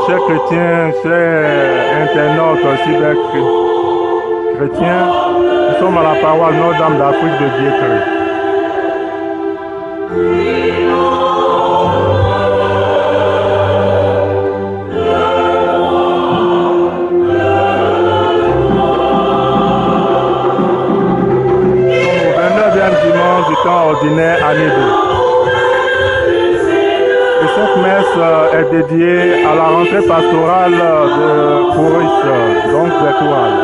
chers chrétiens, chers internautes cyber-chrétiens, nous sommes à la paroisse Notre-Dame d'Afrique de Biétry. Nous sommes au 29e dimanche du temps ordinaire année 2. Et cette messe est dédiée à la rentrée pastorale de Coris, donc d'Étoile.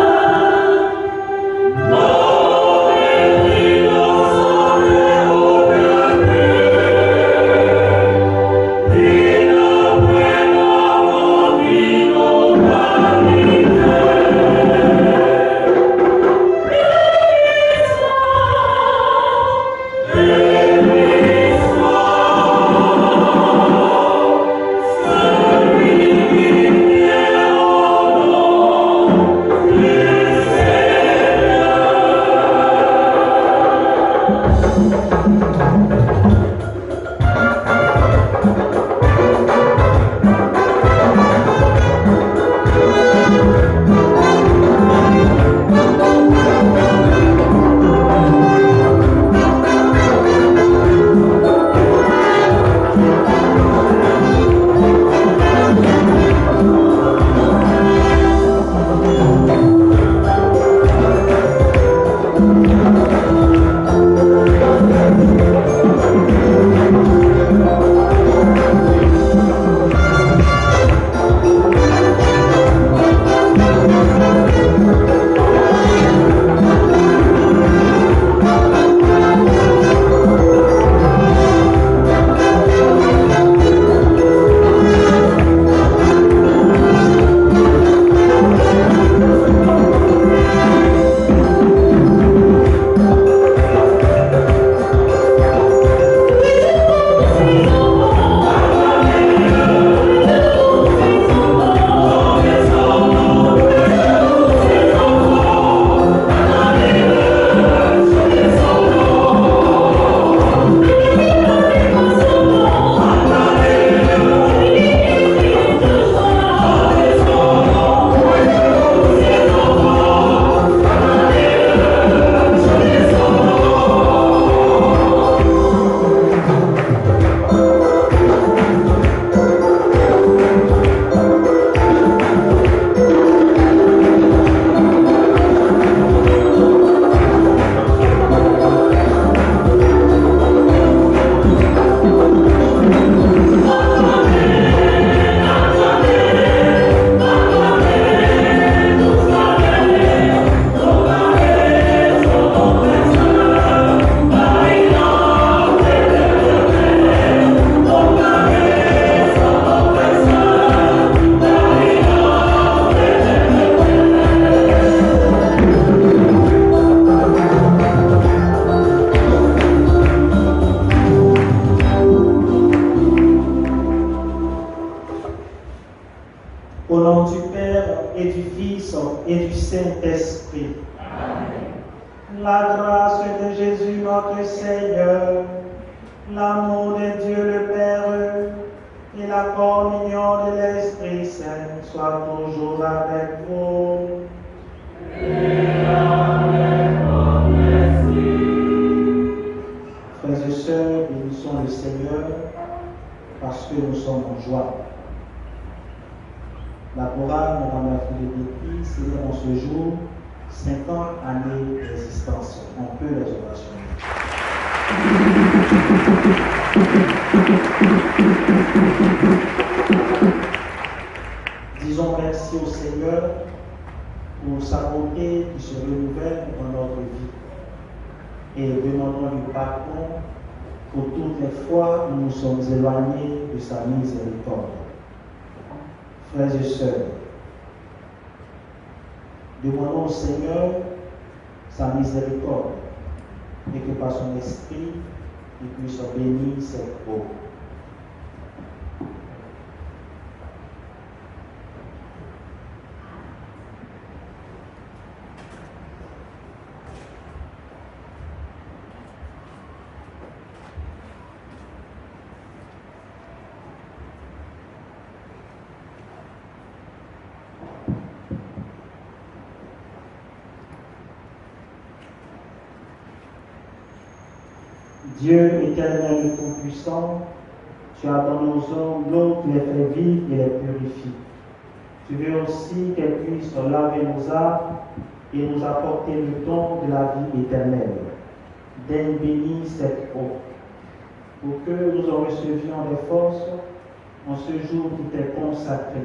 Au nom du Père et du Fils et du Saint-Esprit. Amen. La grâce de Jésus notre Seigneur, l'amour de Dieu le Père et la communion de l'Esprit Saint soient toujours avec vous. Et avec votre esprit. Frères et sœurs, bénissons le Seigneur parce que nous sommes en joie. La chorale Notre-Dame d'Afrique de Biétry célèbre en ce jour 50 années d'existence. On peut les ovationner. Disons merci au Seigneur pour sa bonté qui se renouvelle dans notre vie. Et demandons-lui pardon pour toutes les fois où nous sommes éloignés de sa miséricorde. Frères et sœurs, demandons au Seigneur sa miséricorde et que par son esprit, il puisse bénir cette eau. Dieu éternel et tout-puissant, tu as dans nos hommes l'eau qui les fait vivre et les purifie. Tu veux aussi qu'elle puisse laver nos âmes et nous apporter le don de la vie éternelle. Donne béni cette eau, pour que nous en recevions des forces en ce jour qui t'est consacré.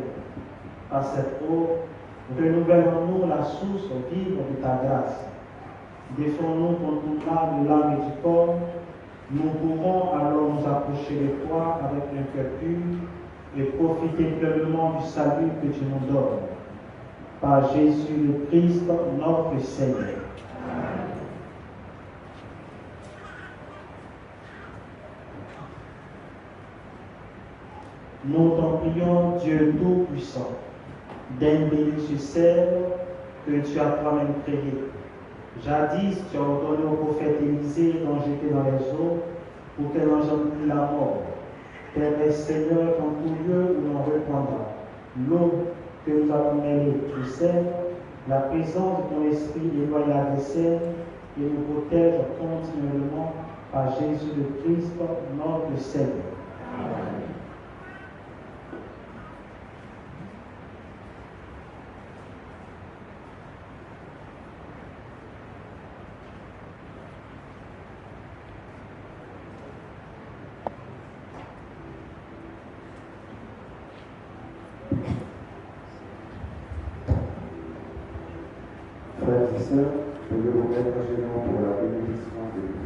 Par cette eau, renouvellons-nous la source vive de ta grâce. Défends-nous contre tout mal de l'âme et du corps. Nous pourrons alors nous approcher de toi avec un cœur pur et profiter pleinement du salut que tu nous donnes. Par Jésus le Christ, notre Seigneur. Nous t'en prions, Dieu Tout-Puissant, donne béni ce sel que tu as toi-même créé. Jadis, tu as ordonné au prophète Élisée d'en jeter dans les eaux pour qu'elle engendre la mort. Permets, Seigneur, qu'en tout lieu où l'on répandra l'eau que nous avons mêlée du sel, la présence de ton esprit éloigne la vaisselle et nous protège continuellement par Jésus le Christ, notre Seigneur. Amen. Frères et sœurs, je vais vous mettre à genoux pour la bénédiction de Dieu.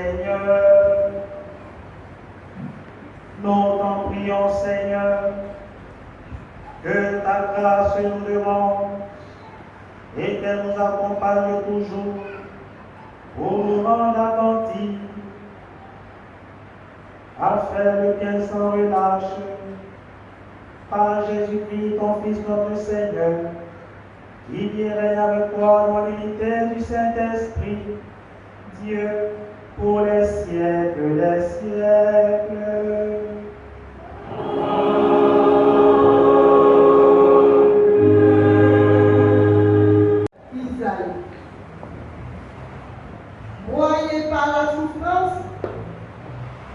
Seigneur. Nous t'en prions, Seigneur, que ta grâce nous demande et qu'elle nous accompagne toujours pour nous rendre attentifs à faire le bien sans relâche par Jésus-Christ, ton Fils, notre Seigneur, qui vit et règne avec toi dans l'unité du Saint-Esprit, Dieu, pour les siècles des siècles. Isaïe. Broyé par la souffrance,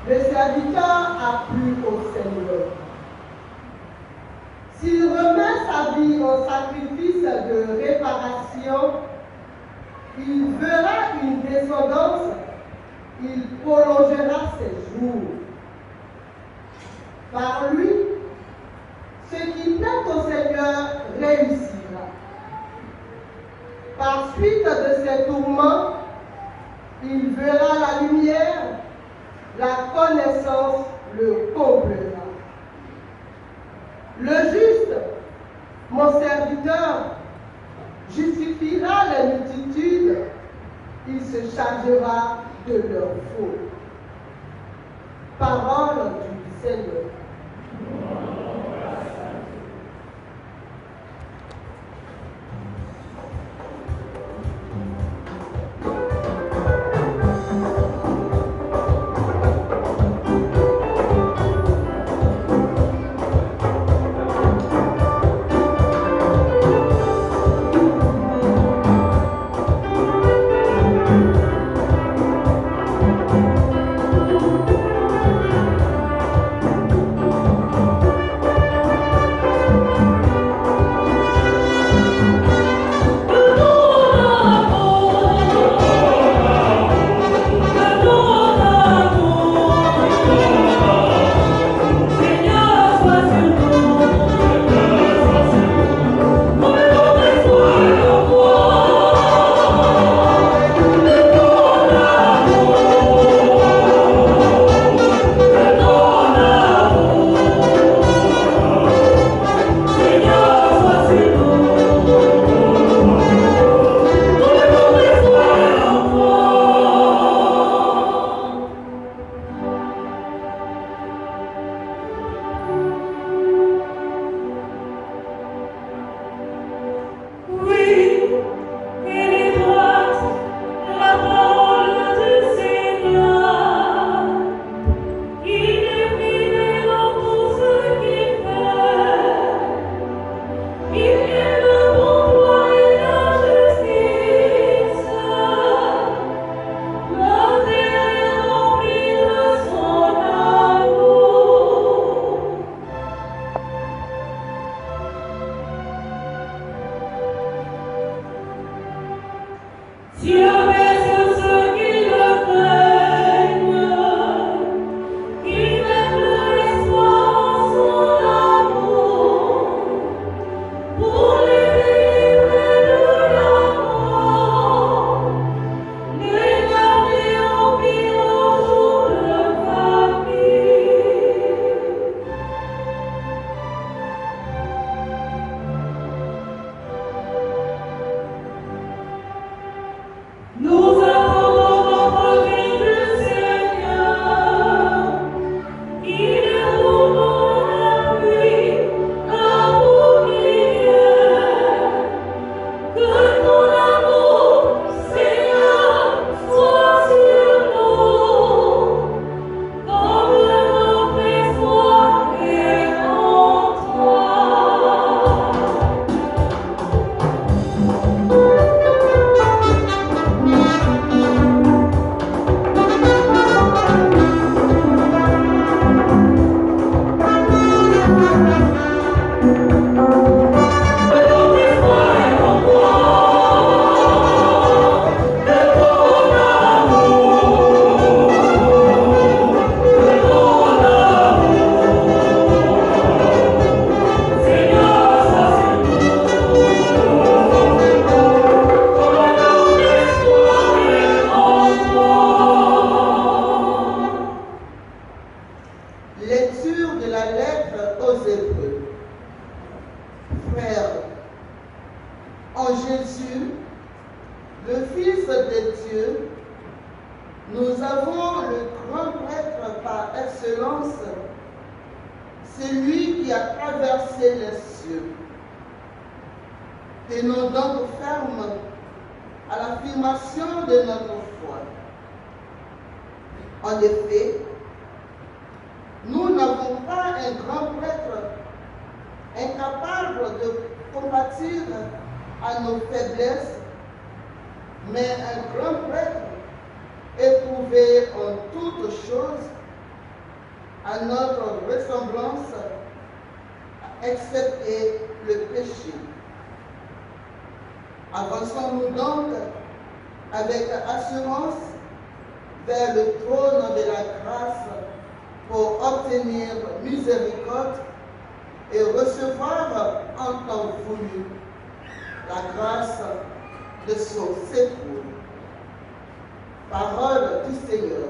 le serviteur a plu au Seigneur. S'il remet sa vie en sacrifice de réparation, il verra une descendance, il prolongera ses jours. Par lui, ce qui plaît au Seigneur réussira. Par suite de ses tourments, il verra la lumière, la connaissance le comblera. Le juste, mon serviteur, justifiera les multitudes, il se chargera de leurs fautes. Parole du Seigneur. puissance, c'est lui qui a traversé les cieux. Tenons donc ferme à l'affirmation de notre foi. En effet, nous n'avons pas un grand prêtre incapable de compatir à nos faiblesses, mais un grand prêtre éprouvé en toutes choses à notre ressemblance, excepté le péché. Avançons-nous donc avec assurance vers le trône de la grâce pour obtenir miséricorde et recevoir en temps voulu la grâce de son secours. Parole du Seigneur.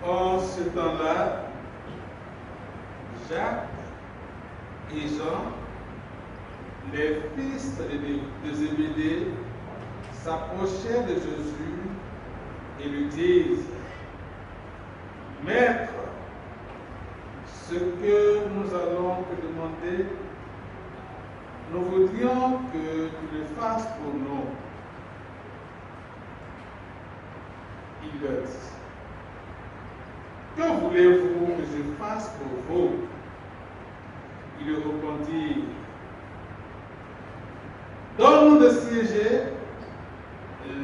En ce temps-là, Jacques et Jean, les fils de Zébédée, s'approchèrent de Jésus et lui disent: Maître, ce que nous allons te demander, nous voudrions que tu le fasses pour nous. Il leur dit: Que voulez-vous que je fasse pour vous? ils lui répondirent, donne-nous de siéger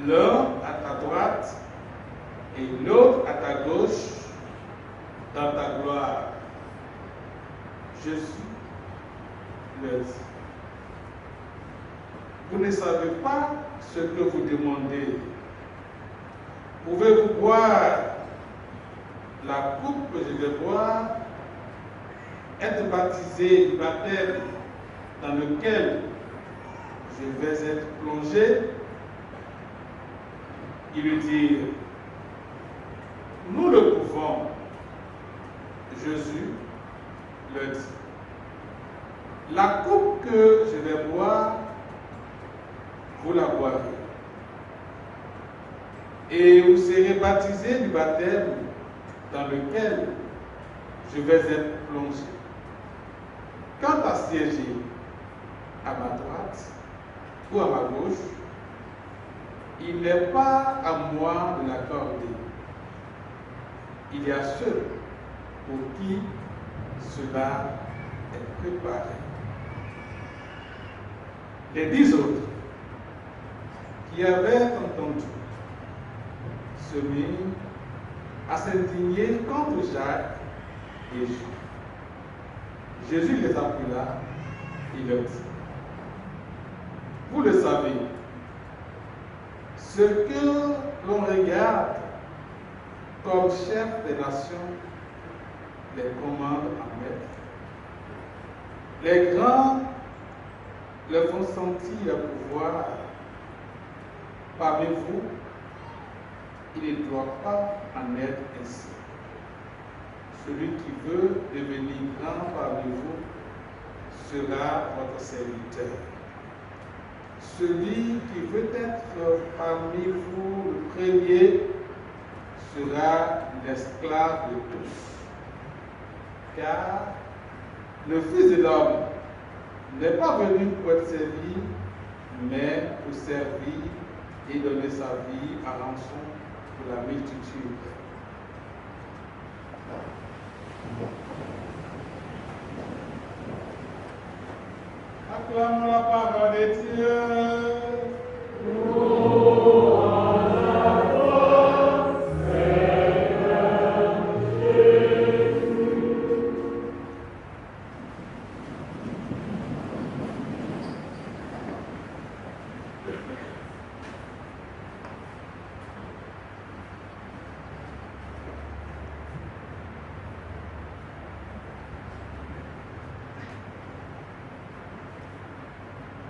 l'un à ta droite et l'autre à ta gauche dans ta gloire. Jésus leur dit, vous ne savez pas ce que vous demandez. Pouvez-vous boire la coupe que je vais boire, être baptisé du baptême dans lequel je vais être plongé? Ils lui dirent, nous le pouvons. Jésus leur dit, la coupe que je vais boire, vous la boirez. Et vous serez baptisés du baptême dans lequel je vais être plongé. Quant à siéger à ma droite ou à ma gauche, il n'est pas à moi de l'accorder. Il y a ceux pour qui cela est préparé. Les 10 autres qui avaient entendu se mirent à s'indigner contre Jacques et Jules. Jésus les appela et leur dit, vous le savez, ce que l'on regarde comme chef des nations les commande à maître. Les grands le font sentir pouvoir. Parmi vous, il ne doit pas en être ainsi. Celui qui veut devenir grand parmi vous sera votre serviteur. Celui qui veut être parmi vous le premier sera l'esclave de tous. Car le Fils de l'homme n'est pas venu pour être servi, mais pour servir et donner sa vie à rançon pour la multitude. Acclamons la parole de Dieu.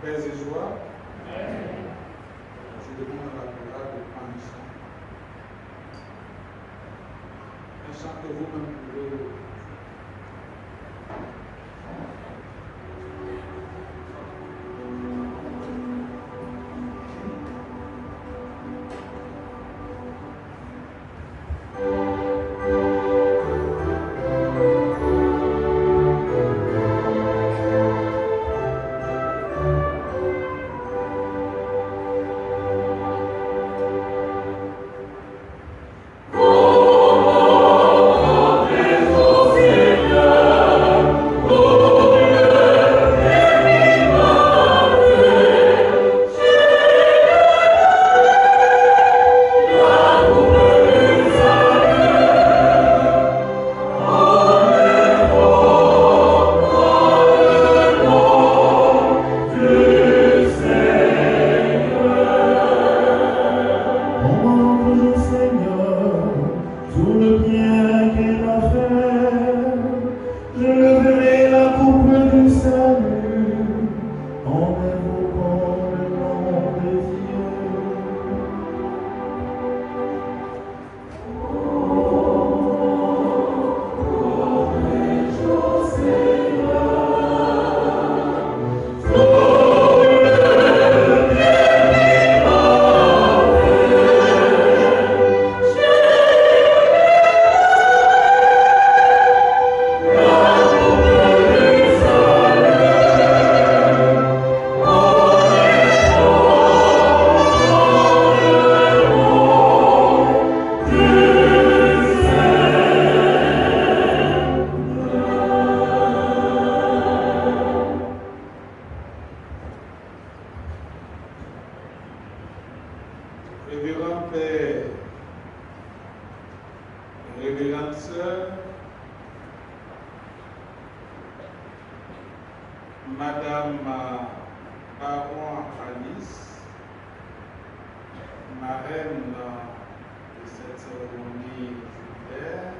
Paix et joie. Je demande à la chorale de prendre un chant. Un chant que vous-même pouvez. Madame Baron Alice, marraine de cette cérémonie jubilaire,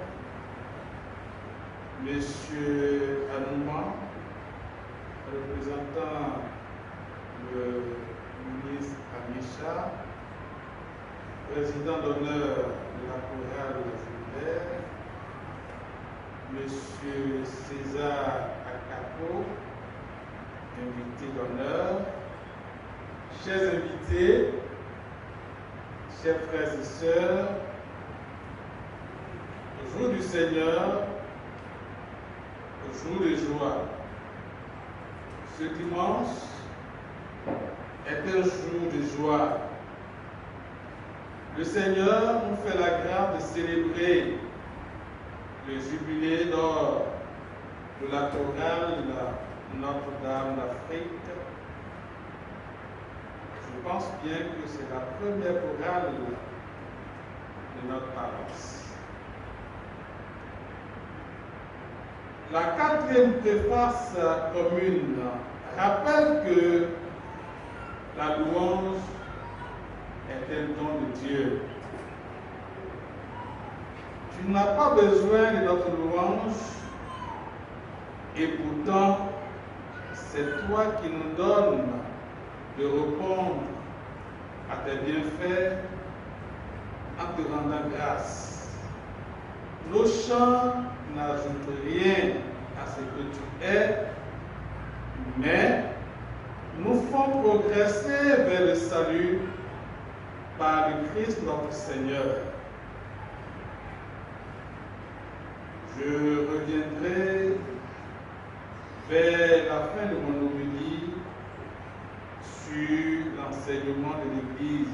Monsieur Anouma, représentant le ministre Amisha, président d'honneur de la chorale jubilaire, Monsieur César Akapo, invité d'honneur, chers invités, chers frères et sœurs, jour du Seigneur, jour de joie. Ce dimanche est un jour de joie. Le Seigneur nous fait la grâce de célébrer le jubilé d'or de la chorale Notre-Dame d'Afrique. Je pense bien que c'est la première chorale de notre paroisse. La quatrième préface commune rappelle que la louange est un don de Dieu. Tu n'as pas besoin de notre louange et pourtant c'est toi qui nous donnes de répondre à tes bienfaits en te rendant grâce. Nos chants n'ajoutent rien à ce que tu es, mais nous font progresser vers le salut par le Christ notre Seigneur. Je reviendrai vers la fin de mon homélie sur l'enseignement de l'Église.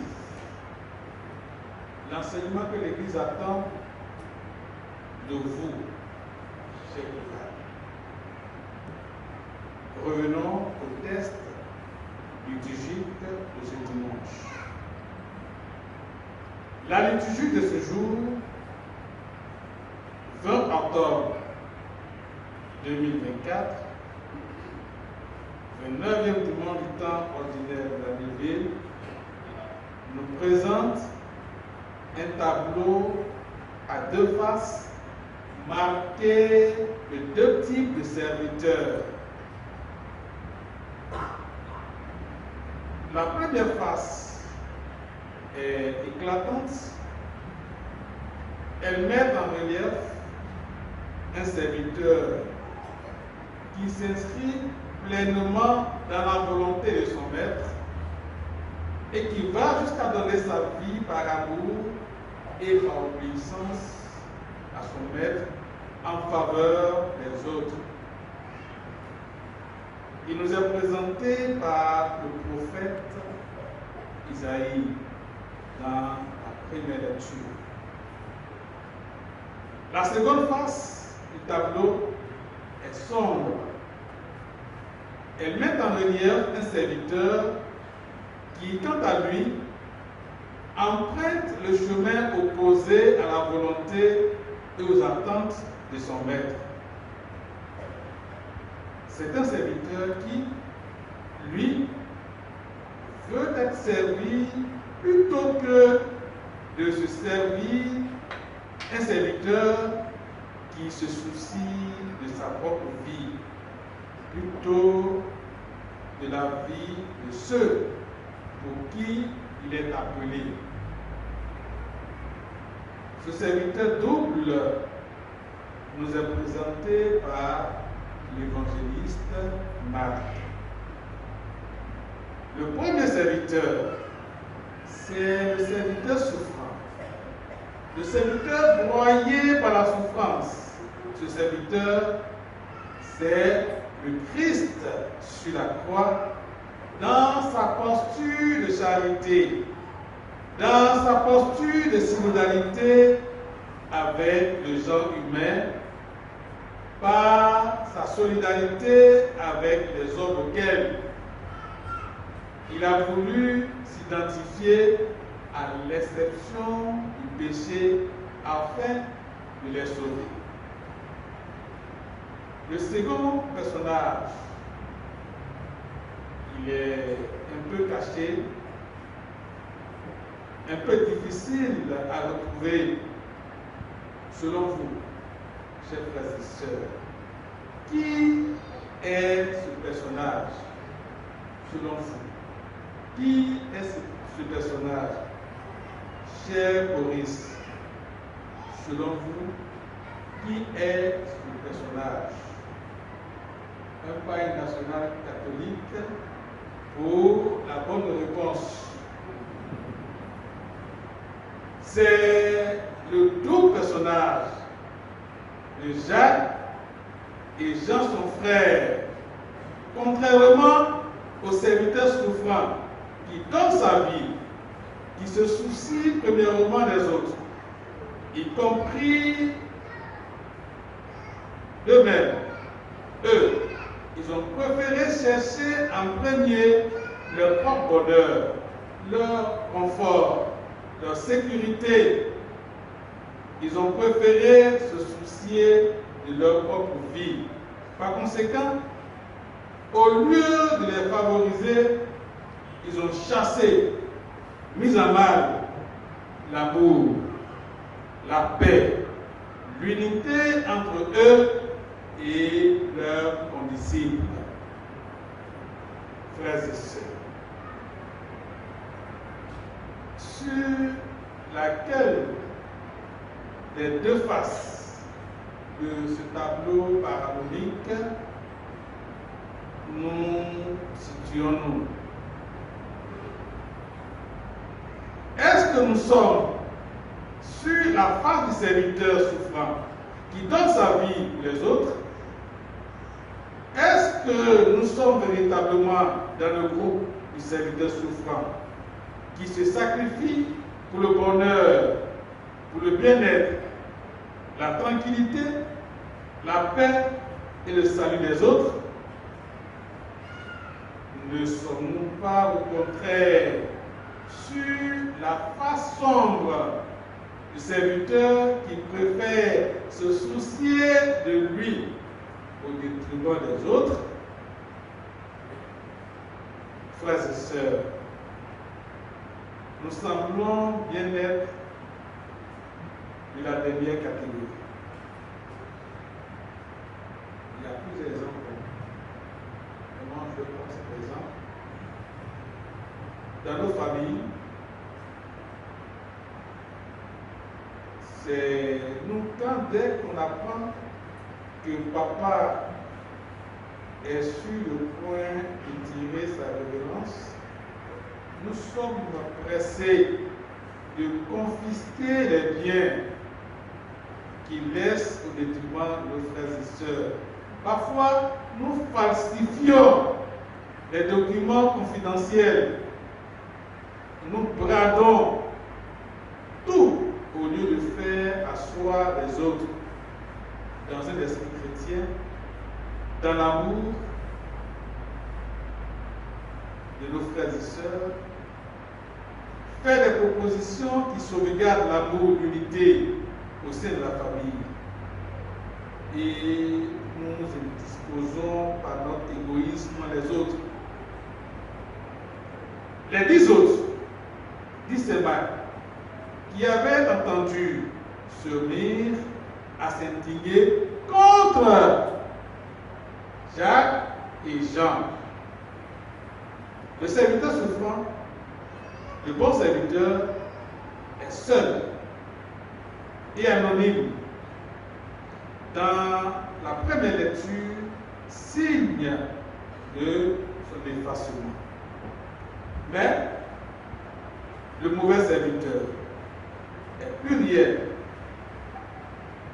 L'enseignement que l'Église attend de vous, chers frères. Revenons au texte liturgique de ce dimanche. La liturgie de ce jour, 20 octobre 2024, 29e dimanche du temps ordinaire de la Bible, nous présente un tableau à deux faces marqué de deux types de serviteurs. La première face est éclatante. Elle met en relief un serviteur qui s'inscrit pleinement dans la volonté de son maître et qui va jusqu'à donner sa vie par amour et par obéissance à son maître en faveur des autres. Il nous est présenté par le prophète Isaïe dans la première lecture. La seconde face du tableau est sombre. Elle met en relief un serviteur qui, quant à lui, emprunte le chemin opposé à la volonté et aux attentes de son maître. C'est un serviteur qui, lui, veut être servi plutôt que de se servir, un serviteur qui se soucie de sa propre vie, plutôt de la vie de ceux pour qui il est appelé. Ce serviteur double nous est présenté par l'évangéliste Marc. Le premier serviteur, c'est le serviteur souffrant. Le serviteur broyé par la souffrance. Ce serviteur, c'est le Christ sur la croix, dans sa posture de charité, dans sa posture de solidarité avec le genre humain, par sa solidarité avec les hommes auxquels il a voulu s'identifier à l'exception du péché afin de les sauver. Le second personnage il est un peu caché, un peu difficile à retrouver. Selon vous, chers frères et sœurs, qui est ce personnage? Selon vous, qui est ce personnage? Cher Boris, selon vous, qui est ce personnage? Un païen national catholique pour la bonne réponse. C'est le doux personnage de Jacques et Jean son frère, contrairement au serviteur souffrant qui donne sa vie, qui se soucie premièrement des autres, y compris d'eux-mêmes. Eux, ils ont préféré chercher en premier leur propre bonheur, leur confort, leur sécurité. Ils ont préféré se soucier de leur propre vie. Par conséquent, au lieu de les favoriser, ils ont chassé, mis à mal l'amour, la paix, l'unité entre eux et leurs condisciples. Frères et sœurs, sur laquelle des deux faces de ce tableau parabolique nous situons-nous? Est-ce que nous sommes sur la face du serviteur souffrant qui donne sa vie pour les autres? Est-ce que nous sommes véritablement dans le groupe du serviteur souffrant qui se sacrifie pour le bonheur, pour le bien-être, la tranquillité, la paix et le salut des autres? Ne sommes-nous pas au contraire sur la face sombre du serviteur qui préfère se soucier de lui au détriment des autres? Frères et sœurs, nous semblons bien être de la dernière catégorie. Il y a plusieurs exemples. Comment je prends cet exemple? Dans nos familles, c'est nous, dès qu'on apprend que papa est sur le point de tirer sa révérence, nous sommes pressés de confisquer les biens qu'il laisse au détriment de nos frères et sœurs. Parfois, nous falsifions les documents confidentiels. Nous bradons tout au lieu de faire asseoir les autres dans un esprit chrétien, dans l'amour de nos frères et sœurs, faire des propositions qui sauvegardent l'amour, l'unité au sein de la famille. Et nous disposons par notre égoïsme les autres. Les 10 autres, 10 semaines, qui avaient entendu se mirent à s'indigner contre Jacques et Jean. Le serviteur souffrant, le bon serviteur, est seul et anonyme. Dans la première lecture, signe de son effacement. Mais le mauvais serviteur est pluriel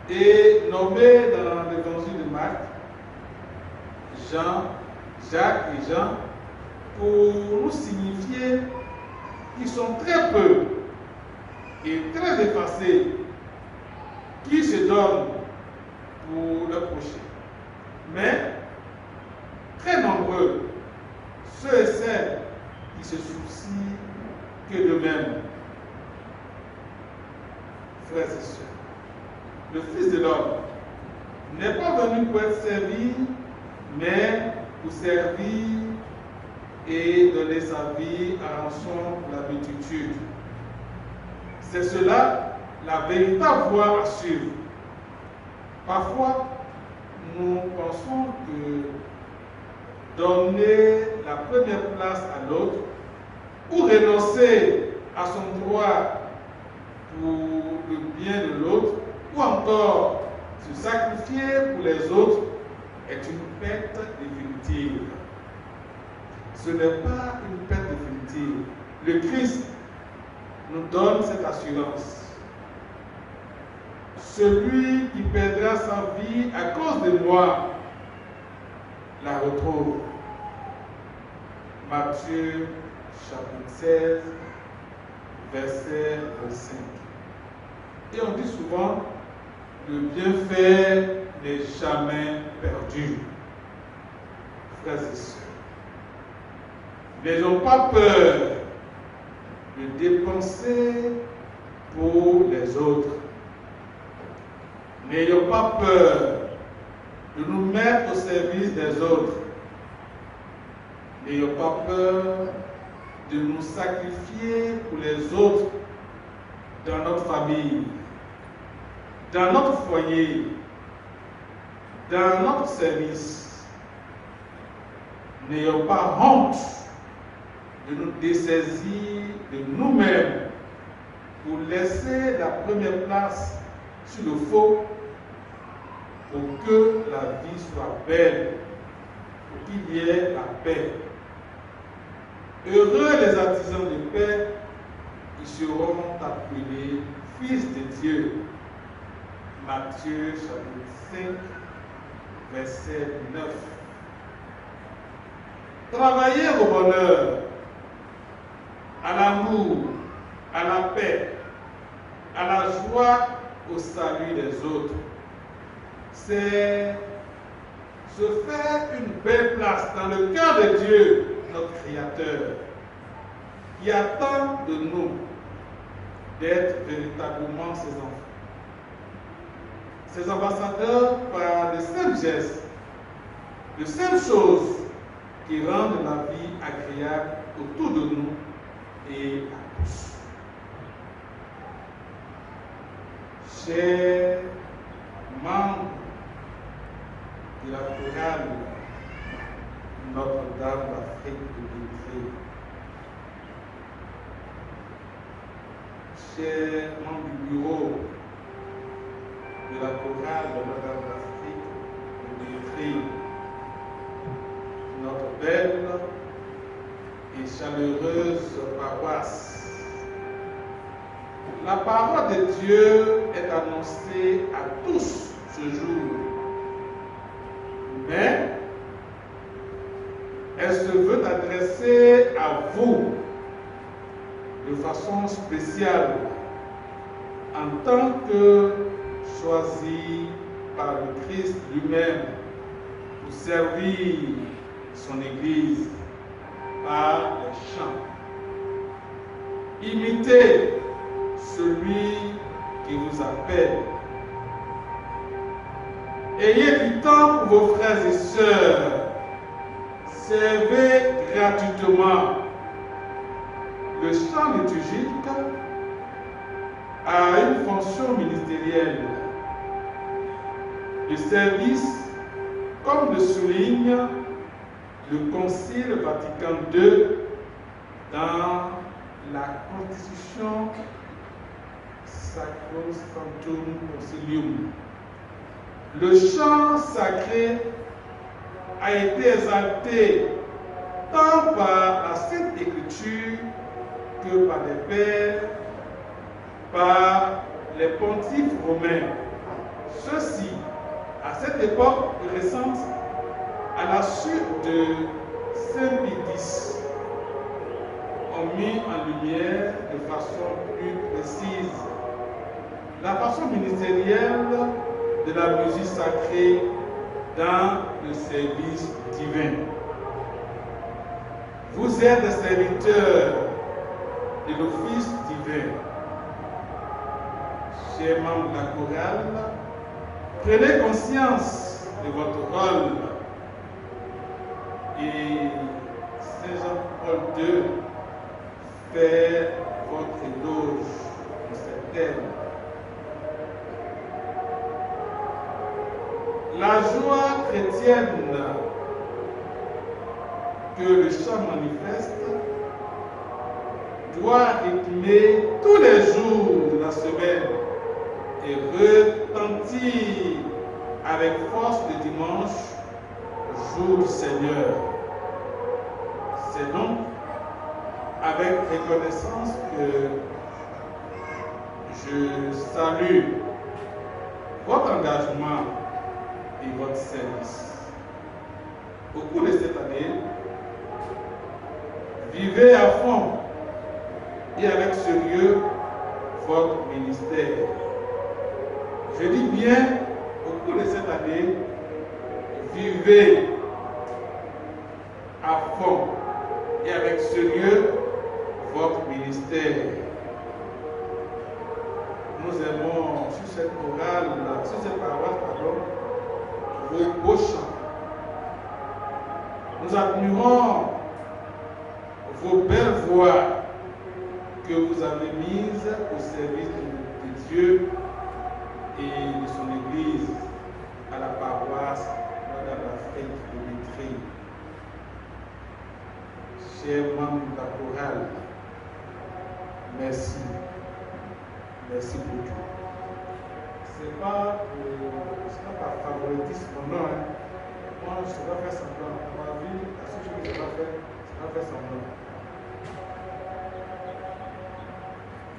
et nommé dans l'évangile de Marc, Jacques et Jean, pour nous signifier qu'ils sont très peu et très effacés, qui se donnent pour le prochain. Mais très nombreux, ceux et celles qui se soucient que d'eux-mêmes. Frères et sœurs, le Fils de l'homme n'est pas venu pour être servi, mais pour servir et donner sa vie à rançon pour la multitude. C'est cela la véritable voie à suivre. Parfois, nous pensons que donner la première place à l'autre ou renoncer à son droit pour le bien de l'autre ou encore se sacrifier pour les autres est une perte définitive. Ce n'est pas une perte définitive. Le Christ nous donne cette assurance. Celui qui perdra sa vie à cause de moi la retrouve. Matthieu chapitre 16, verset 25. Et on dit souvent, le bienfait n'est jamais perdu. Frères et sœurs, n'ayons pas peur de dépenser pour les autres. N'ayons pas peur de nous mettre au service des autres. N'ayons pas peur de nous sacrifier pour les autres dans notre famille, dans notre foyer, dans notre service. N'ayons pas honte de nous dessaisir de nous-mêmes pour laisser la première place sur le faux pour que la vie soit belle, pour qu'il y ait la paix. Heureux les artisans de paix qui seront appelés fils de Dieu. Matthieu chapitre 5, verset 9. Travaillez au bonheur, à l'amour, à la paix, à la joie, au salut des autres. C'est se faire une belle place dans le cœur de Dieu, notre Créateur, qui attend de nous d'être véritablement ses enfants. Ses ambassadeurs par de simples gestes, de simples choses qui rendent la vie agréable autour de nous et à tous. Chers membres de la chorale Notre-Dame d'Afrique de Vitré, chers membres du bureau de la chorale Notre-Dame d'Afrique de Vitré, notre belle et chaleureuse paroisse. La parole de Dieu est annoncée à tous ce jour, mais elle se veut adresser à vous de façon spéciale en tant que choisi par le Christ lui-même pour servir son Église par les chants. Imitez celui qui vous appelle. Ayez du temps pour vos frères et sœurs. Servez gratuitement. Le chant liturgique a une fonction ministérielle. Le service, comme le souligne le Concile Vatican II dans la Constitution Sacrosanctum Concilium. Le chant sacré a été exalté tant par la Sainte Écriture que par les pères, par les pontifes romains. Ceux-ci, à cette époque récente, à la suite de Saint Pie X, ont mis en lumière de façon plus précise la façon ministérielle de la musique sacrée dans le service divin. Vous êtes des serviteurs de l'office divin. Chers membres de la chorale, prenez conscience de votre rôle. Et Saint Jean de faire votre éloge de cet thème. La joie chrétienne que le chant manifeste doit rythmer tous les jours de la semaine et retentir avec force le dimanche, jour du Seigneur. C'est donc avec reconnaissance que je salue votre engagement et votre service. Au cours de cette année, vivez à fond et avec sérieux votre ministère. Je dis bien, au cours de cette année, vivez à fond et avec sérieux votre ministère. Nous aimons sur cette chorale, sur cette paroisse, vos beaux chants. Nous admirons vos belles voix que vous avez mises au service de Dieu et de son Église à la paroisse de l'Afrique de Métrie. Chers membres de la chorale, merci. Merci beaucoup. Ce n'est pas par favoritisme, non. Moi, je ne sais pas faire semblant. Dans ma vie, la seule chose que je ne sais pas faire, c'est pas faire semblant.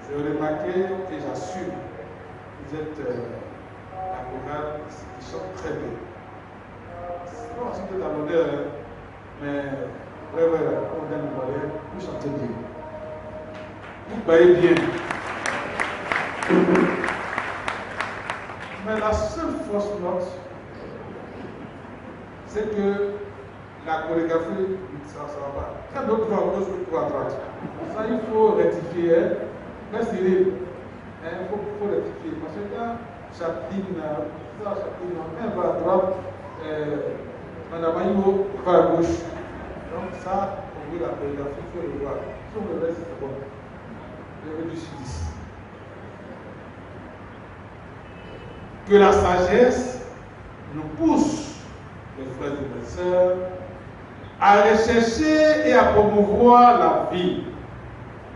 Je remarqué et j'assume que vous êtes la chorale qui chante très bien. C'est pas aussi de la l'honneur, mais ouais, on donne le volet, vous chantez bien. Vous baillez bien. Mais la seule fausse note, c'est que la chorégraphie, ça ne va pas. Quand d'autres vont à gauche, ou à droite. Ça, il faut rectifier. Mais Cyril, il faut rectifier. Parce que quand Chaplin, elle va à droite, Madame Aïwo va à gauche. Donc ça, au bout de la chorégraphie, il faut le voir. Si on le laisse, c'est bon. Je vais du sud. Que la sagesse nous pousse, les frères et les sœurs, à rechercher et à promouvoir la vie,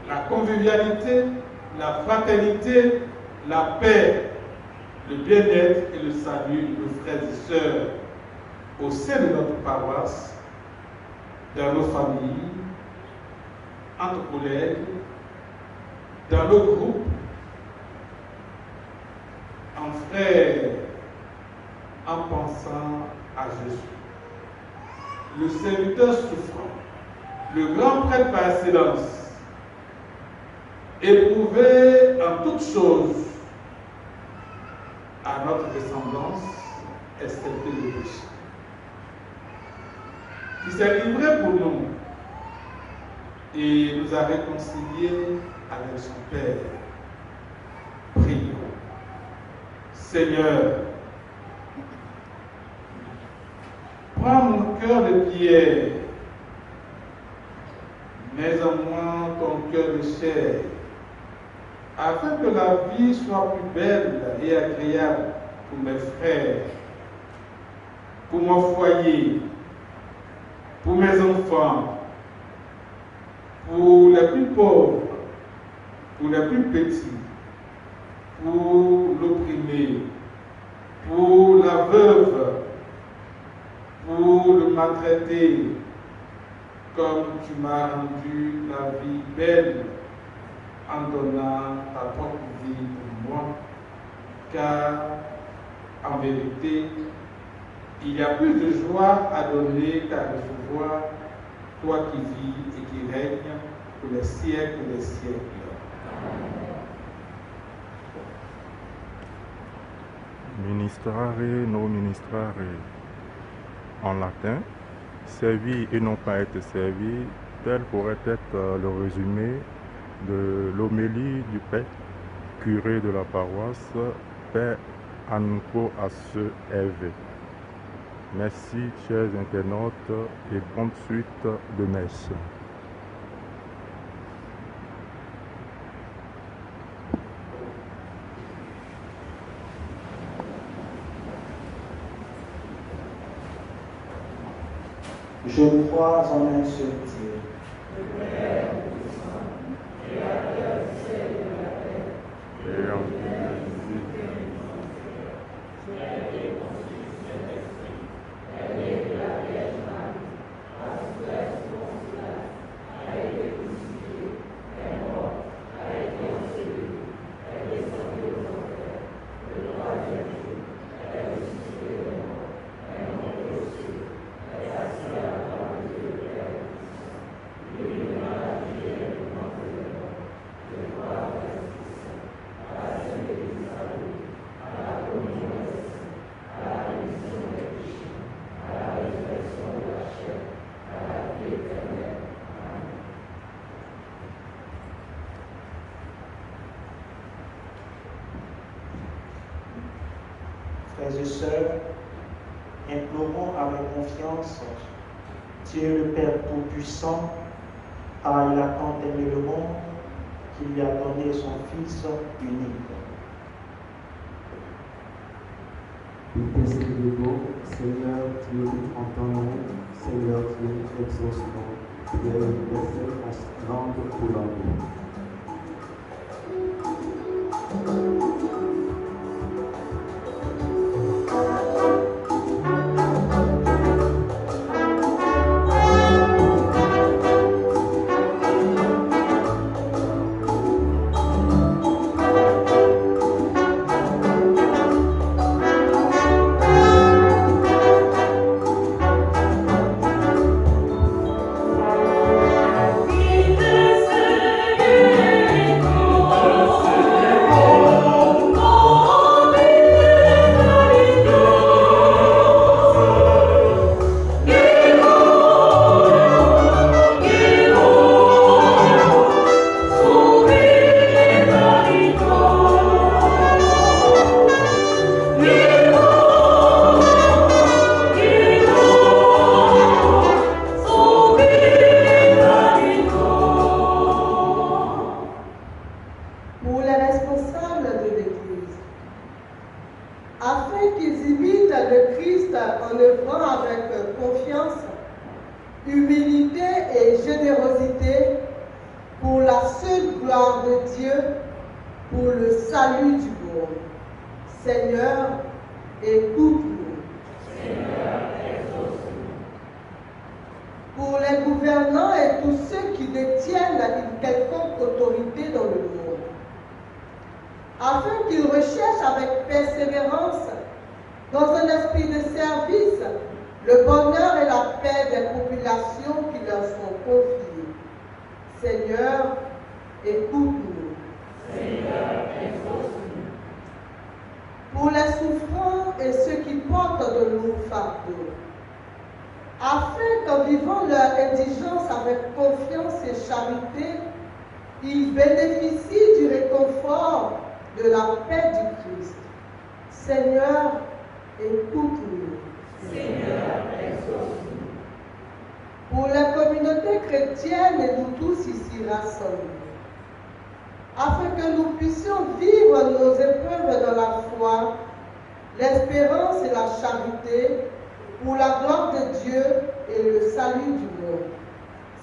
la convivialité, la fraternité, la paix, le bien-être et le salut de nos frères et sœurs au sein de notre paroisse, dans nos familles, entre collègues, dans nos groupes, en frères, en pensant à Jésus. Le serviteur souffrant, le grand prêtre par excellence, éprouvé en toutes choses à notre ressemblance, excepté le péché, qui s'est livré pour nous et nous a réconciliés avec son Père. Prions. Seigneur, prends mon cœur de pierre, mets en moi ton cœur de chair, afin que la vie soit plus belle et agréable pour mes frères, pour mon foyer, pour mes enfants, pour les plus pauvres, pour les plus petits, pour l'opprimé, pour la veuve, pour le maltraité, comme tu m'as rendu la vie belle en donnant ta propre vie pour moi, car en vérité, il y a plus de joie à donner qu'à recevoir, toi qui vis et qui règnes pour les siècles des siècles. Ministrare, no ministrare, en latin, servir et non pas être servi, tel pourrait être le résumé de l'homélie du père curé de la paroisse, Père Anko Asse Hervé. Merci chers internautes et bonne suite de messe. Je crois en un seul Dieu. Et en Frères et sœurs, implorons avec confiance Dieu le Père Tout-Puissant, car il a tant aimé le monde qu'il lui a donné son Fils unique. Intercédez-nous, Seigneur Dieu, entends-nous, Seigneur Dieu, exauce-nous. Prière universelle constante pour l'amour. Pour les responsables de l'Église, afin qu'ils imitent le Christ en œuvrant avec confiance, humilité et générosité pour la seule gloire de Dieu, pour le salut du monde. Seigneur, écoute-nous. Pour les gouvernants et tous ceux qui détiennent une quelconque autorité dans le monde, afin qu'ils recherchent avec persévérance, dans un esprit de service, le bonheur et la paix des populations qui leur sont confiées. Seigneur, écoute-nous. Pour les souffrants et ceux qui portent de lourds fardeaux, afin qu'en vivant leur indigence avec confiance et charité, ils bénéficient du réconfort de la paix du Christ. Seigneur, écoute-nous. Pour la communauté chrétienne et nous tous ici rassemblés, afin que nous puissions vivre nos épreuves dans la foi, l'espérance et la charité, pour la gloire de Dieu et le salut du monde.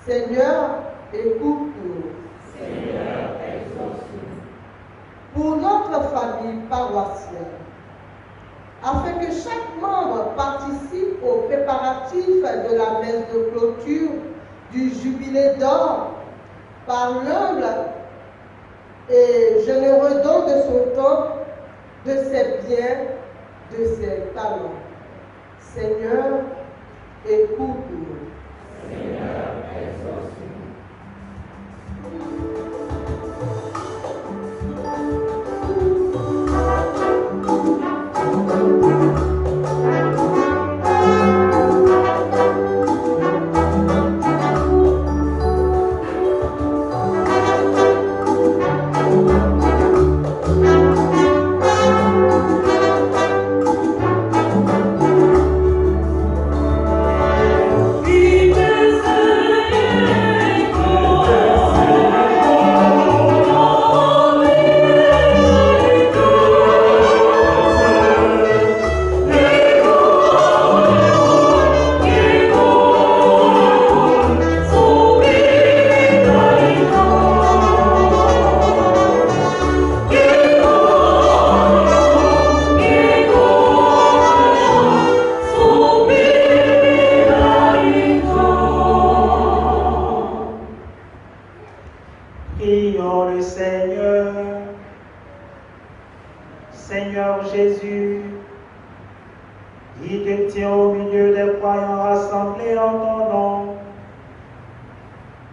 Seigneur, écoute-nous. Pour notre famille paroissiale, afin que chaque membre participe aux préparatifs de la messe de clôture du jubilé d'or par l'humble et généreux don de son temps, de ses biens, de ses talents. Seigneur, écoute-nous. rassemblés en ton nom.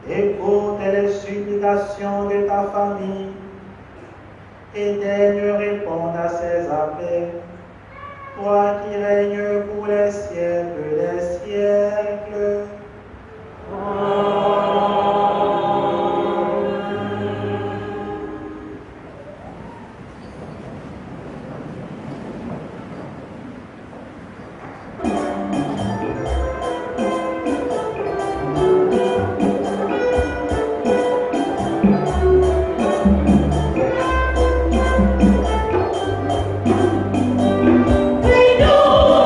Écoute les supplications de ta famille et daigne répondre à ses appels. Toi qui règnes pour les siècles des siècles. We know,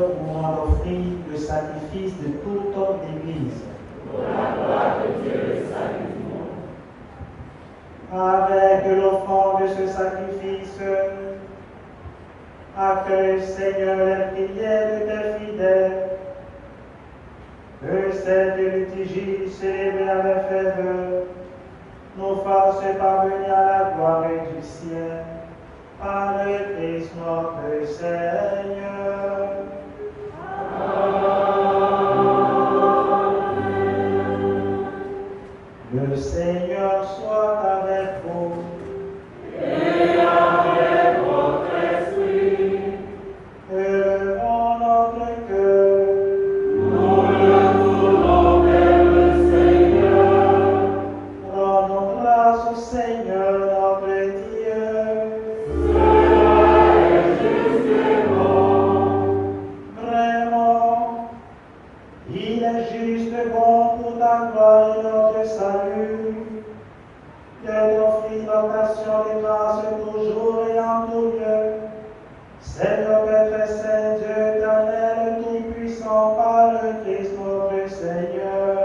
où on offrit le sacrifice de toute l'Église. Pour la gloire de Dieu, le salut du monde. Avec l'offrande de ce sacrifice, accueille, Seigneur, les prières de tes fidèles. Que cette liturgie célébrée avec ferveur nous fasse parvenir à la gloire du ciel. Par le Christ notre Seigneur. Le Seigneur soit avec vous. Et avec votre esprit. Élevons notre cœur. Nous le tournons vers le Seigneur. Rendons grâce au Seigneur notre Dieu. Cela est juste et bon. Vraiment, il est juste et bon pour ta gloire et notre salut, de t'offrir l'occasion de grâce toujours et en tout lieu. Seigneur Père très saint, Dieu éternel, tout-puissant, par le Christ notre Seigneur.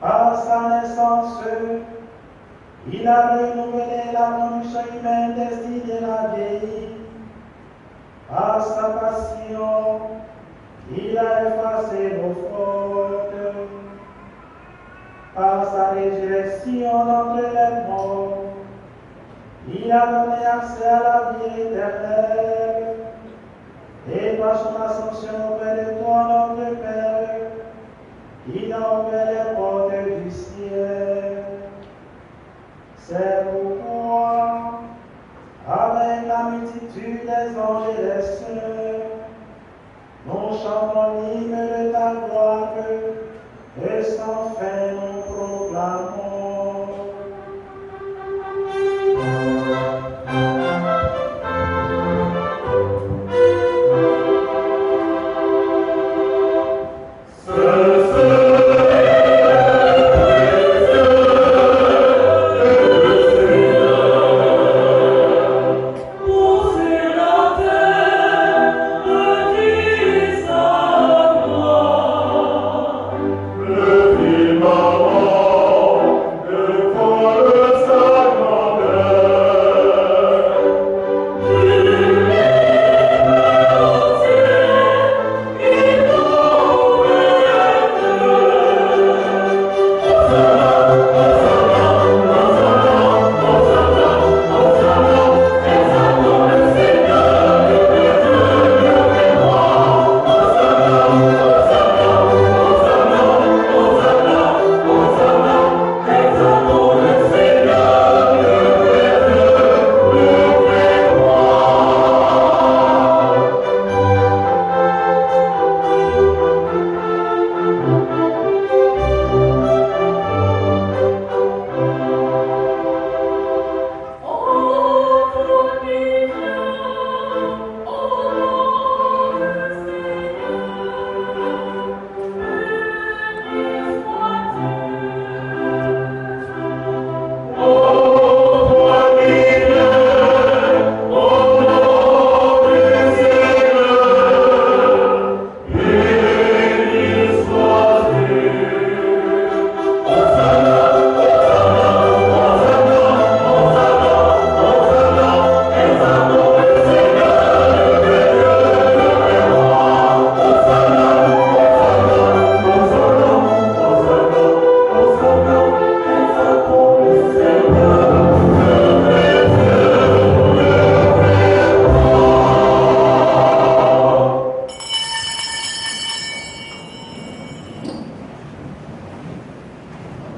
Par sa naissance, il a renouvelé la condition humaine destinée à vieillir. Par sa passion, il a effacé nos fautes. Par sa résurrection d'entre les morts, il a donné accès à la vie éternelle. Et par son ascension auprès de toi, notre Père, il a ouvert les portes du ciel. C'est pourquoi, avec la multitude des anges et des saints, nous chantons l'hymne de ta gloire, et sans fin nous proclamons.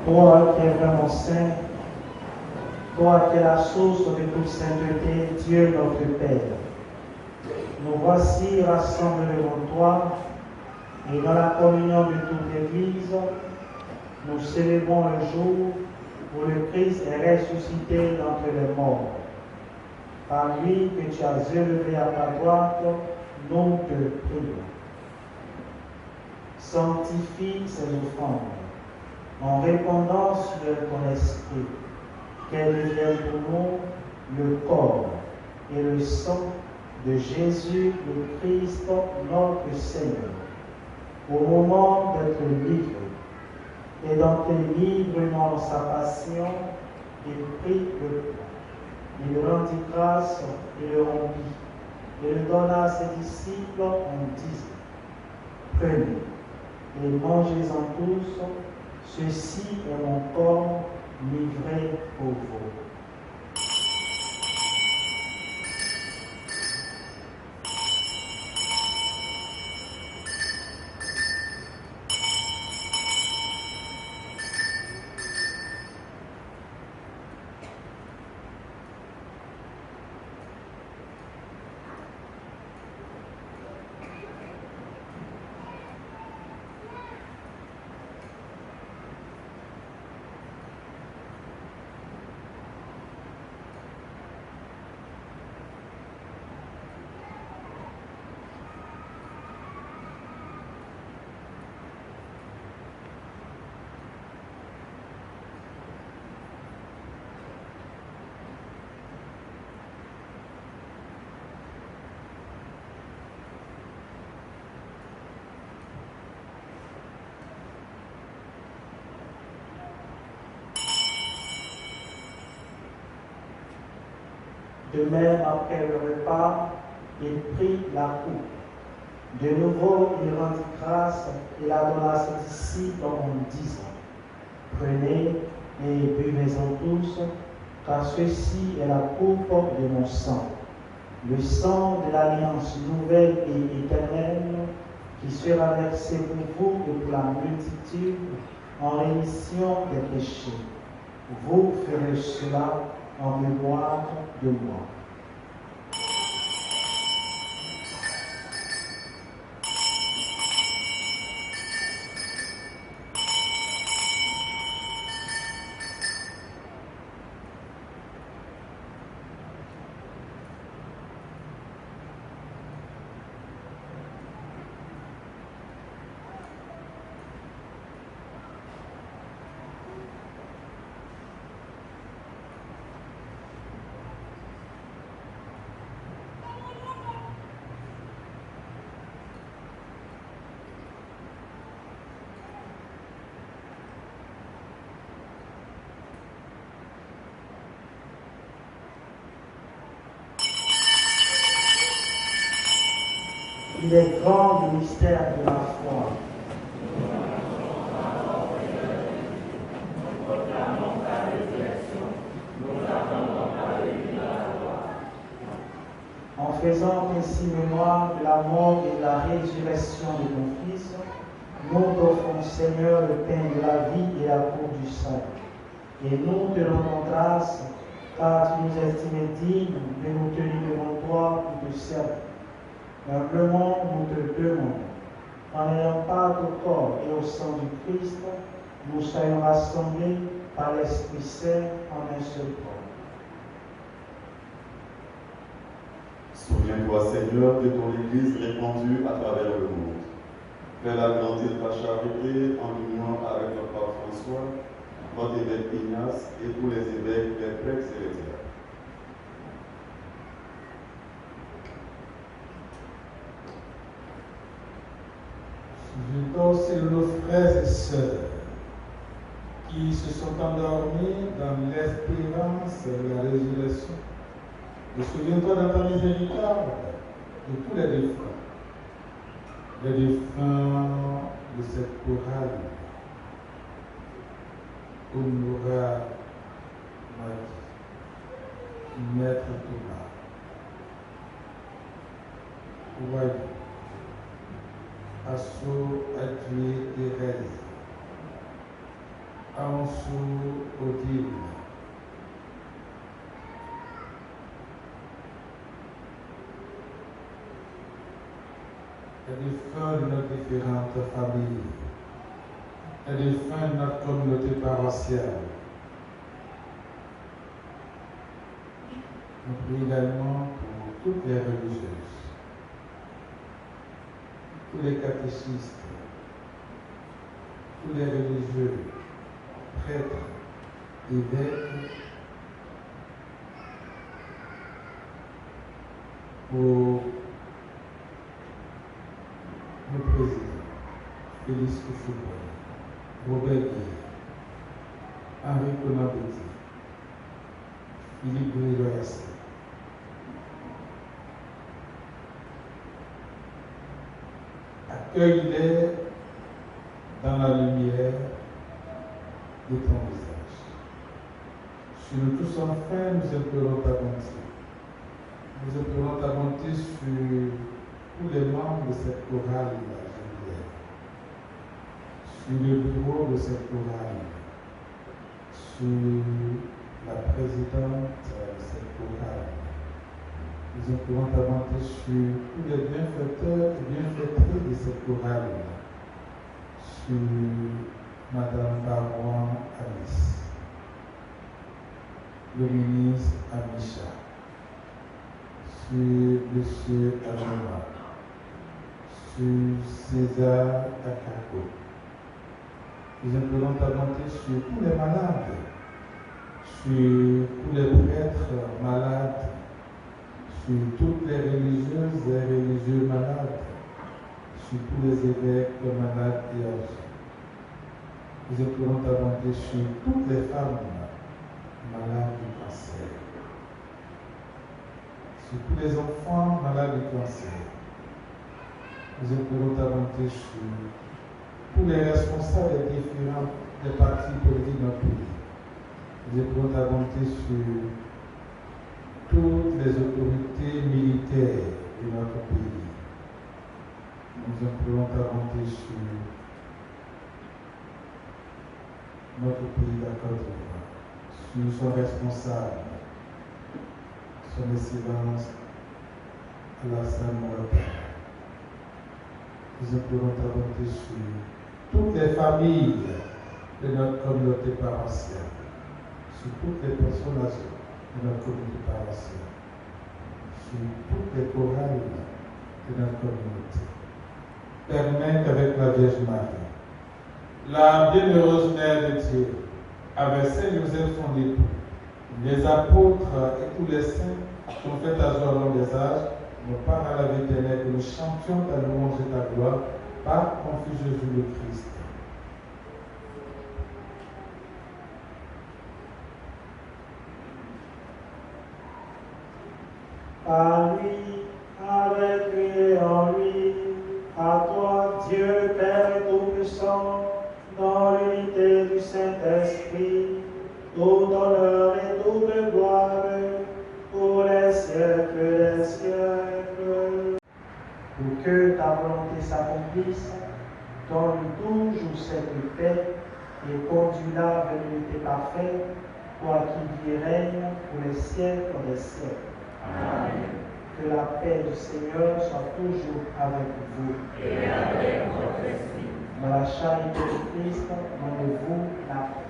Toi qui es vraiment saint, toi qui es la source de toute sainteté, Dieu notre Père, nous voici rassemblés devant toi et dans la communion de toute l'Église, nous célébrons le jour où le Christ est ressuscité d'entre les morts. Par lui que tu as élevé à ta droite, nous te prions. Sanctifie ces offrandes en répandant sur ton esprit, qu'elles deviennent pour nous le corps et le sang de Jésus le Christ, notre Seigneur, au moment d'être livré, et d'entrer librement dans sa passion, il prit le pain. Il rendit grâce et le rompit, et le donna à ses disciples en disant, prenez et mangez-en tous, ceci est mon corps livré pour vous. De même, après le repas, il prit la coupe. De nouveau, il rendit grâce et la donna à ses disciples en disant, prenez et buvez-en tous, car ceci est la coupe de mon sang, le sang de l'alliance nouvelle et éternelle, qui sera versé pour vous et pour la multitude en rémission des péchés. Vous ferez cela en mémoire de moi. Il est grand le mystère de la foi. En faisant ainsi mémoire de la mort et de la résurrection de ton Fils, nous t'offrons, Seigneur, le pain de la vie et la coupe du salut. Et nous te rendons grâce, car tu nous estimais dignes de nous tenir devant toi et de servir. Humblement, nous te demandons, en ayant part au corps et au sang du Christ, nous soyons rassemblés par l'Esprit Saint en un seul corps. Souviens-toi, Seigneur, de ton Église répandue à travers le monde. Fais-la grandir ta charité en union avec notre pape François, notre évêque Ignace et tous les évêques, les prêtres et les diacres. Souviens-toi aussi de nos frères et sœurs qui se sont endormis dans l'espérance de la résurrection. Et souviens-toi de ta miséricorde de tous les défunts de cette chorale, Honorat Marie, Maître Thomas, Royal, Asso Adjoué Thérèse, Ansou Odile, les défunts de nos différentes familles, les défunts de notre communauté paroissiale. Nous prions également pour toutes les religieuses, tous les catéchistes, tous les religieux, prêtres, évêques, pour le président Félix Houphouët-Boigny, Robert Gueye, Henri Conan Bédier, Philippe Grégoire-Yassé, accueille-les dans la lumière de ton visage. Sur nous tous enfin, nous implorons ta bonté. Nous implorons ta bonté sur tous les membres de cette chorale Geneviève, sur le bureau de cette chorale, sur la présidente de cette chorale. Nous implorons ta bonté sur tous les bienfaiteurs et bienfaitrices de cette chorale, sur Madame Barouin Alice, le ministre Amisha, sur M. Amoura, sur César Akako. Nous implorons ta bonté sur tous les malades, sur tous les prêtres malades, sur toutes les religieuses et religieux malades, sur tous les évêques malades et âgés. Nous implorons ta bonté sur toutes les femmes malades du cancer, sur tous les enfants malades du cancer. Nous implorons ta bonté sur tous les responsables des différents des partis politiques dans le pays. Nous implorons ta bonté sur toutes les autorités militaires de notre pays. Nous implorons ta bonté sur notre pays, la Côte d'Ivoire, sur son responsable, son excellence Alassane Ouattara. Nous implorons ta bonté sur toutes les familles de notre communauté paroissiale, sur toutes les personnes âgées de notre communauté paroissiale, sur toutes les chorales de notre communauté. Permets qu'avec la Vierge Marie, la bienheureuse Mère de Dieu, avec Saint Joseph son époux, les apôtres et tous les saints qui ont fait ta joie au long des âges, nous parlent à la vie éternelle, que nous chantions ta louange et ta gloire par ton Fils Jésus le Christ. À lui, avec lui et en lui, à toi, Dieu Père Tout-Puissant, dans l'unité du Saint-Esprit, tout honneur et toute gloire, pour les siècles des siècles. Pour que ta volonté s'accomplisse, donne toujours cette paix et conduis-la vers l'unité parfaite, toi qui vis et règnes pour les siècles des siècles. Amen. Que la paix du Seigneur soit toujours avec vous. Et avec votre esprit. Dans la charité de Christ, donnez-vous la paix.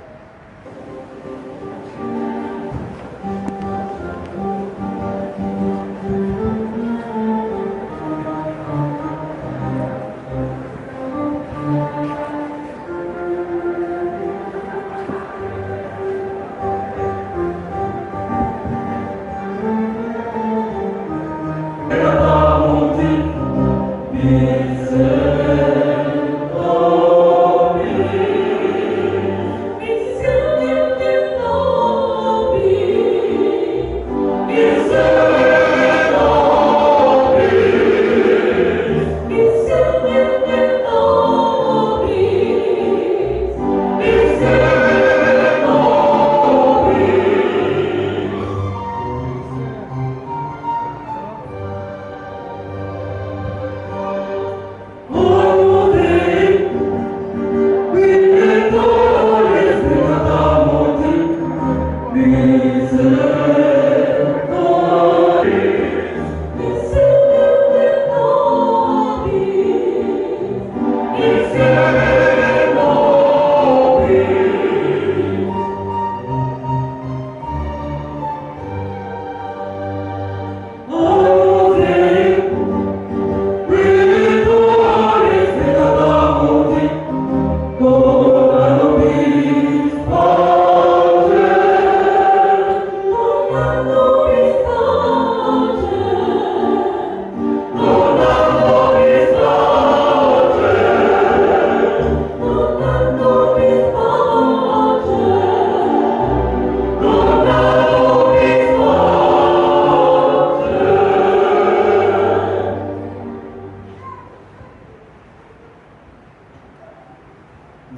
Oh,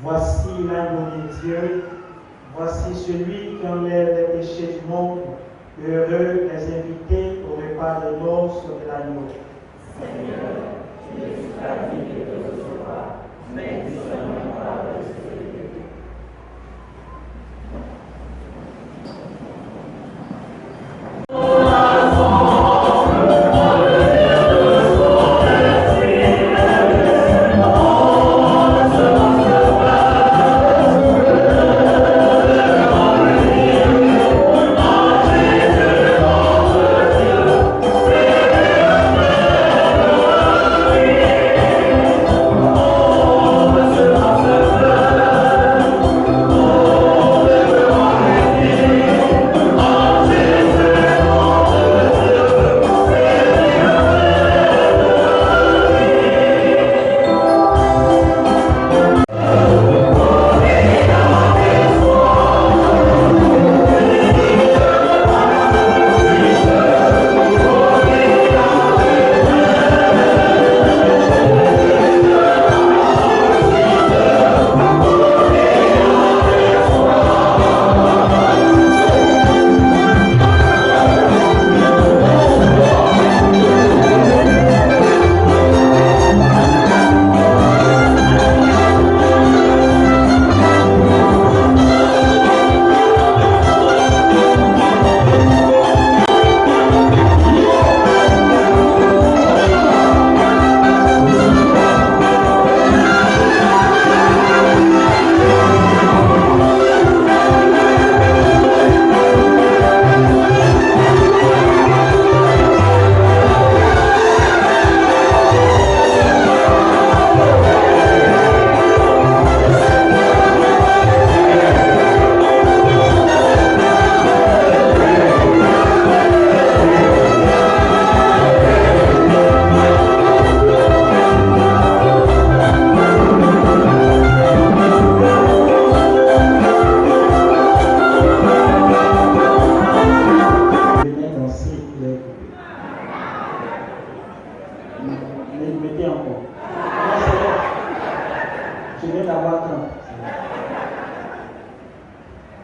Voici l'agneau de Dieu, voici celui qui enlève les péchés du monde. Heureux les invités au repas de noces de l'agneau. Seigneur, tu es pas digne de recevoir, mais dis seulement une parole de ce vérité.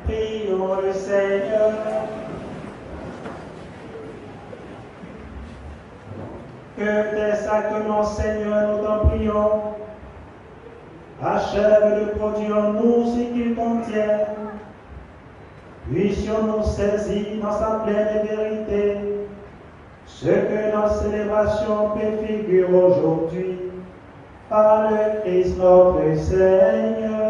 Prions le Seigneur. Que tes sacrements, Seigneur, nous t'en prions, achève de produire en nous ce qu'ils contiennent. Puissions-nous saisir dans sa pleine vérité ce que notre célébration préfigure aujourd'hui par le Christ notre Seigneur.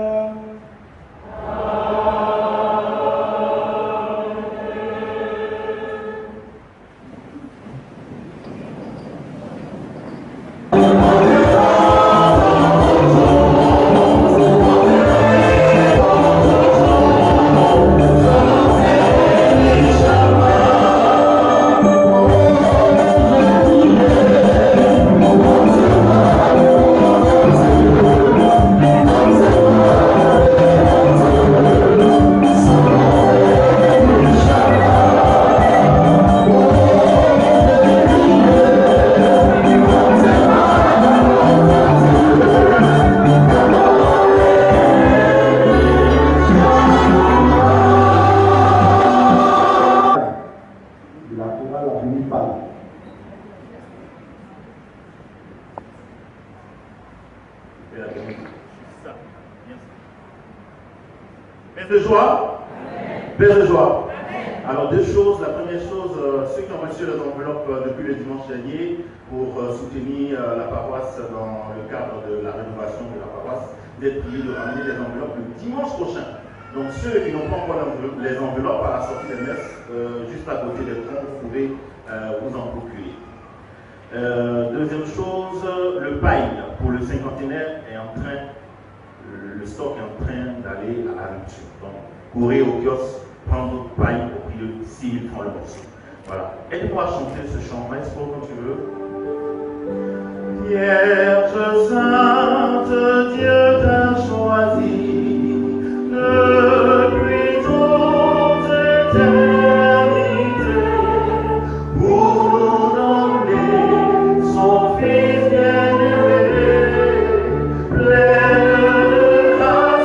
Paix de joie. Paix de joie. Alors deux choses. La première chose, ceux qui ont reçu les enveloppes depuis le dimanche dernier pour soutenir la paroisse dans le cadre de la rénovation de la paroisse, d'être priés de ramener les enveloppes le dimanche prochain. Donc ceux qui n'ont pas encore les enveloppes à la sortie des messes, juste à côté des troncs, vous pouvez vous en procurer. Deuxième chose, le paille pour le cinquantenaire est en train, le stock est en train d'aller à la rupture. Donc, courez au kiosque, prendre votre paille au prix de 6 000 francs le morceau. Voilà. Aide-moi à chanter ce chant, maestro, quand tu veux. Vierge sainte, Dieu t'a choisi depuis toute éternité pour nous donner son Fils bien-aimé, plein de grâce.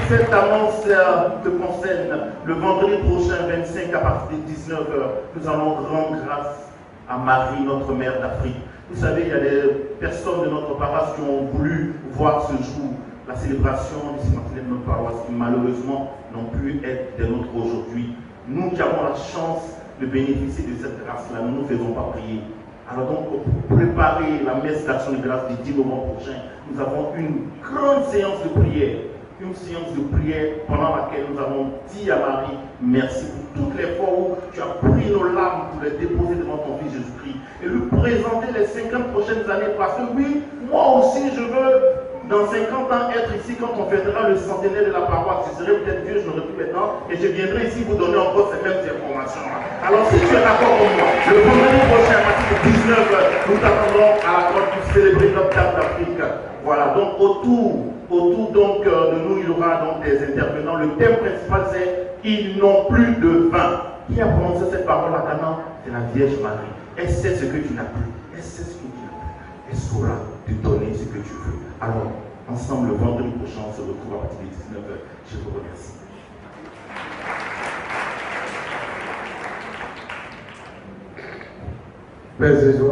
cette annonce te concerne. Le vendredi prochain, 25 à partir de 19h, nous allons rendre grâce à Marie, notre mère d'Afrique. Vous savez, il y a des personnes de notre paroisse qui ont voulu voir ce jour la célébration du Saint-Martin de notre paroisse, qui malheureusement n'ont pu être des nôtres aujourd'hui. Nous qui avons la chance de bénéficier de cette grâce-là, nous ne nous faisons pas prier. Alors donc, pour préparer la messe d'action de grâce du 10 novembre prochain, nous avons une grande séance de prière. Une séance de prière pendant laquelle nous avons dit à Marie, merci pour toutes les fois où tu as pris nos larmes pour les déposer devant ton Fils Jésus-Christ et lui présenter les 50 prochaines années. Parce que oui, moi aussi je veux dans 50 ans être ici quand on fêtera le centenaire de la paroisse. Je serai peut-être vieux, je n'aurai plus maintenant, et je viendrai ici vous donner encore ces mêmes informations. Alors si tu es d'accord avec moi, le vendredi prochain à partir de 19h, nous t'attendrons à la croix pour célébrer notre Dame d'Afrique. Voilà, donc autour donc, de nous, il y aura donc des intervenants. Le thème principal, c'est « Ils n'ont plus de vin ». Qui a prononcé cette parole à Canaan? C'est la Vierge Marie. Elle sait ce que tu n'as plus. Elle sait ce que tu n'as plus. Elle saura te donner ce que tu veux. Alors, ensemble, le vendredi prochain, on se retrouve à partir de 19h. Je vous remercie. Père Jésus,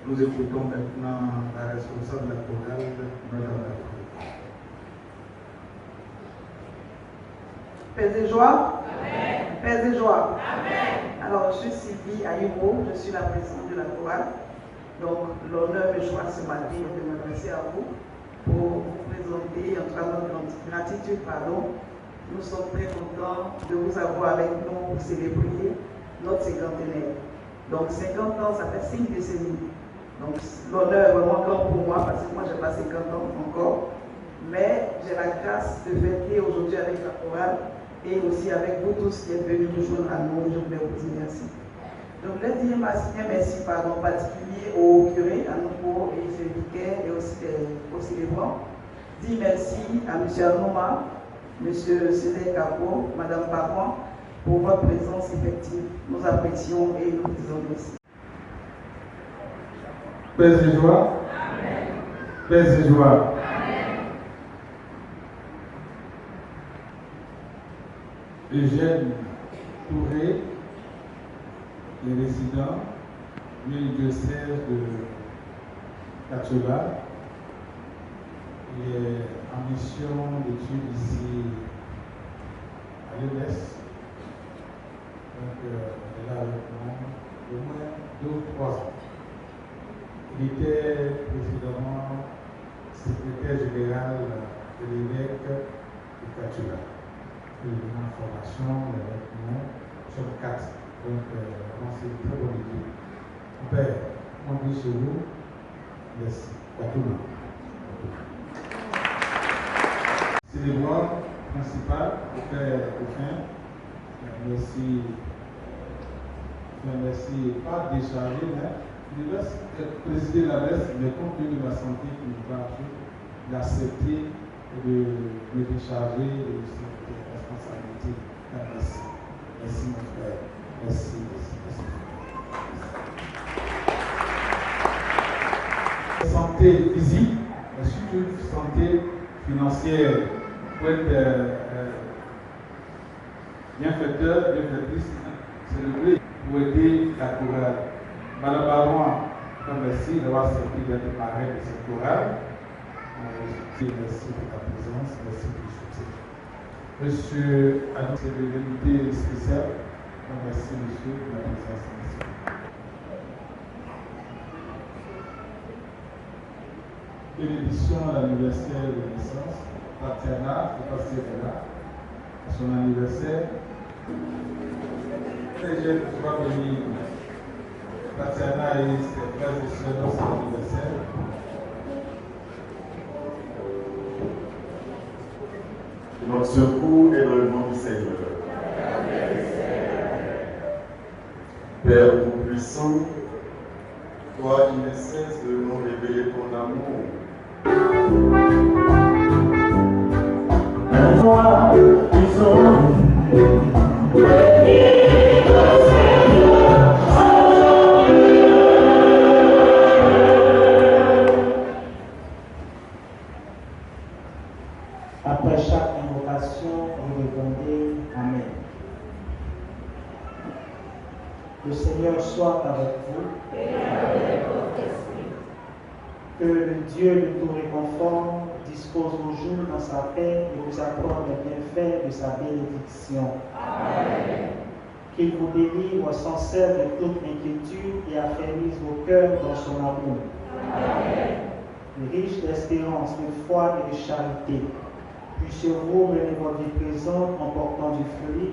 nous écoutons maintenant la responsable de la chorale, Madame Lafrique. Paix et joie. Amen. Paix et joie. Amen. Alors, je suis Sylvie Aïmo, je suis la présidente de la chorale. Donc, l'honneur et joie ce matin de m'adresser à vous pour vous présenter, en tout cas notre gratitude, Nous sommes très contents de vous avoir avec nous pour célébrer notre cinquantenaire. Donc, 50 ans, ça fait 5 décennies. Donc l'honneur est vraiment grand pour moi parce que moi j'ai pas 50 ans encore, mais j'ai la grâce de fêter aujourd'hui avec la chorale et aussi avec vous tous qui êtes venus nous joindre à nous. Je voulais vous dire merci. Je voulais dire merci en particulier au curé, à nouveau, et ses vicaires et aussi aux célébrants. Dis merci à M. Anouma, M. Sédé Capo, Mme Papan pour votre présence effective. Nous apprécions et nous disons merci. Paix et joie. Amen. Paix et joie. Amen. Eugène Touré, les résidents du diocèse de Kachola. Il est en mission d'études ici à l'ENS. Donc, il est là avec nous au moins 2 ou 3 ans. Il était précédemment secrétaire général de l'évêque de Kachola. Il est en formation avec nous, nous sommes 4. Donc, c'est une très bonne équipe. Mon père, on dit chez vous, merci. Kachola. Célébrant principal, le père Coquin, merci. Merci, pas déchargé, mais il reste présider la messe, mais compte tenu de la santé qui nous va d'accepter et de me décharger de cette responsabilité. Merci. Merci mon frère. Merci. Santé physique, mais surtout santé financière, pour être bienfaiteur, bienfaitrice, célébrer pour aider la chorale. Madame Baron, merci d'avoir accepté d'être marraine de cette chorale. Merci pour ta présence, merci pour le soutien. Monsieur Adou, c'est de l'invité spéciale. Merci monsieur pour la présence. Merci. Bénédiction à l'anniversaire de naissance. Tatiana, le pasteur est là. À son anniversaire. Très jeune, tu vas venir. Tatiana et ses frères et sœurs dans son anniversaire. Notre secours est dans le nom du Seigneur. Père Tout-Puissant, toi qui ne cesses de nous révéler ton amour. Un soir, ils sont après Le Seigneur soit avec vous. Et avec votre esprit. Que le Dieu de tout réconfort dispose vos jours dans sa paix et vous accorde les bienfaits de sa bénédiction. Amen. Qu'il vous délivre sans cesse de toute inquiétude et affermisse vos cœurs dans son amour. Amen. Riche d'espérance, de foi et de charité, puissiez-vous mener votre vie présente en portant du fruit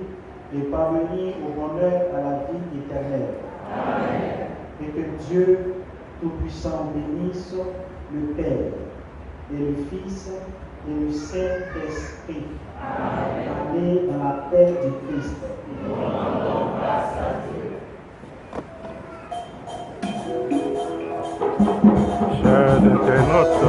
et parvenir au bonheur à la vie éternelle. Amen. Et que Dieu Tout-Puissant bénisse le Père et le Fils et le Saint-Esprit. Allez dans la paix du Christ. Nous rendons grâce à Dieu. Chers internautes,